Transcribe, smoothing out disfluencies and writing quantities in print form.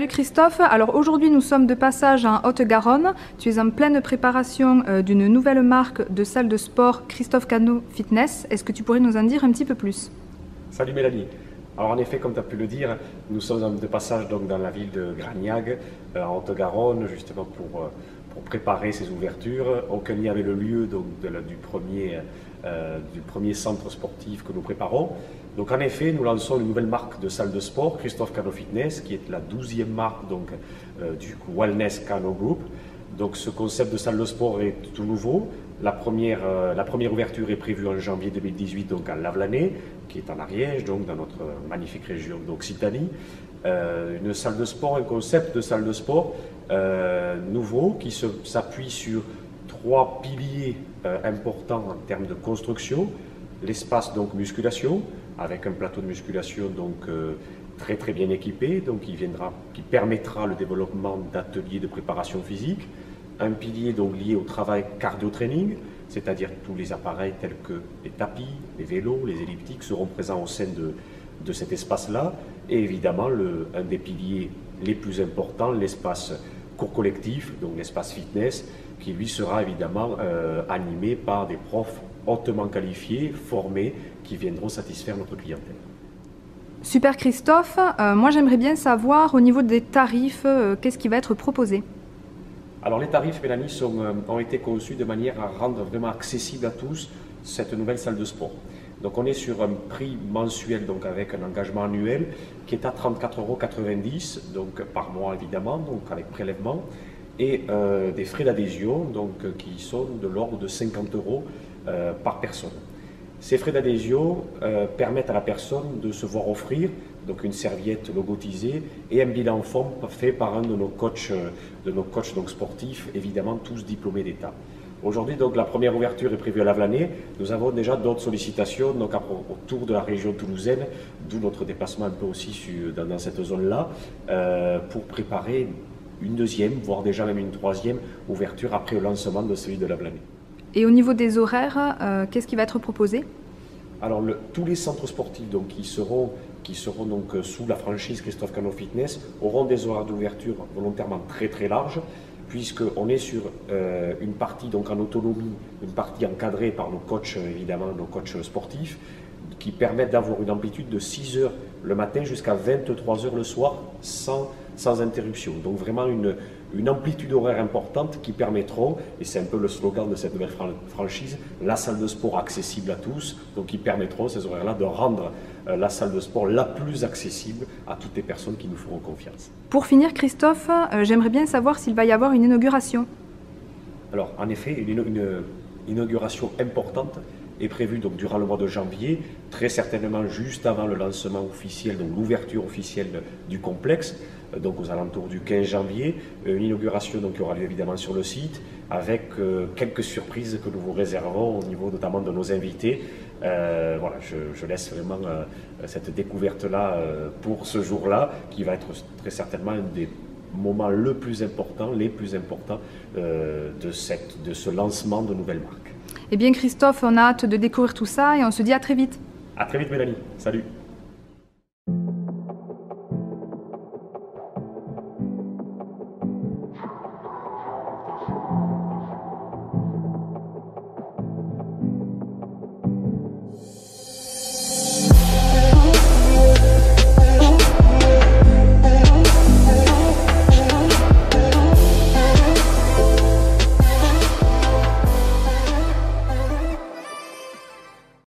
Salut Christophe, alors aujourd'hui nous sommes de passage en Haute-Garonne. Tu es en pleine préparation d'une nouvelle marque de salle de sport, Christophe Cano Fitness. Est-ce que tu pourrais nous en dire un petit peu plus? Salut Mélanie. Alors en effet, comme tu as pu le dire, nous sommes de passage donc dans la ville de Gragnac, en Haute-Garonne, justement pour préparer ces ouvertures. On connaît avec le lieu donc, du premier centre sportif que nous préparons. Donc en effet, nous lançons une nouvelle marque de salle de sport, Christophe Cano Fitness, qui est la 12e marque donc, du Wellness Cano Group. Donc ce concept de salle de sport est tout nouveau. La première ouverture est prévue en janvier 2018 donc à Lavelanet, qui est en Ariège, donc dans notre magnifique région d'Occitanie. Une salle de sport, un concept de salle de sport nouveau qui s'appuie sur 3 piliers importants en termes de construction. L'espace donc musculation, avec un plateau de musculation donc très très bien équipé, donc qui permettra le développement d'ateliers de préparation physique. Un pilier donc lié au travail cardio-training, c'est-à-dire tous les appareils tels que les tapis, les vélos, les elliptiques seront présents au sein de cet espace-là. Et évidemment, un des piliers les plus importants, l'espace cours collectif, donc l'espace fitness, qui lui sera évidemment animé par des profs hautement qualifiés, formés, qui viendront satisfaire notre clientèle. Super Christophe, moi j'aimerais bien savoir au niveau des tarifs, qu'est-ce qui va être proposé? Alors les tarifs, Mélanie, ont été conçus de manière à rendre vraiment accessible à tous cette nouvelle salle de sport. Donc on est sur un prix mensuel, donc avec un engagement annuel qui est à 34,90 € donc par mois évidemment, donc avec prélèvement, et des frais d'adhésion donc qui sont de l'ordre de 50 € par personne. Ces frais d'adhésion permettent à la personne de se voir offrir donc une serviette logotisée et un bilan en forme fait par un de nos coachs donc sportifs, évidemment tous diplômés d'État. Aujourd'hui, donc, la première ouverture est prévue à Lavelanet. Nous avons déjà d'autres sollicitations donc, autour de la région toulousaine, d'où notre déplacement un peu aussi dans cette zone-là, pour préparer une deuxième, voire déjà même une troisième ouverture après le lancement de celui de Lavelanet. Et au niveau des horaires, qu'est-ce qui va être proposé? Alors, tous les centres sportifs donc, qui seront donc, sous la franchise Christophe Cano Fitness auront des horaires d'ouverture volontairement très très larges, puisqu'on est sur une partie donc, en autonomie, une partie encadrée par nos coachs, évidemment, nos coachs sportifs, qui permettent d'avoir une amplitude de 6 heures le matin jusqu'à 23 heures le soir sans interruption. Donc vraiment une amplitude horaire importante qui permettront, et c'est un peu le slogan de cette nouvelle franchise, la salle de sport accessible à tous, donc qui permettront ces horaires-là de rendre la salle de sport la plus accessible à toutes les personnes qui nous feront confiance. Pour finir Christophe, j'aimerais bien savoir s'il va y avoir une inauguration. Alors en effet, une inauguration importante est prévue donc durant le mois de janvier, très certainement juste avant le lancement officiel, donc l'ouverture officielle du complexe, donc aux alentours du 15 janvier, une inauguration donc, qui aura lieu évidemment sur le site, avec quelques surprises que nous vous réservons au niveau notamment de nos invités. Voilà, je laisse vraiment cette découverte-là pour ce jour-là, qui va être très certainement un des moments les plus importants de ce lancement de nouvelles marques. Eh bien Christophe, on a hâte de découvrir tout ça et on se dit à très vite. À très vite Mélanie, salut.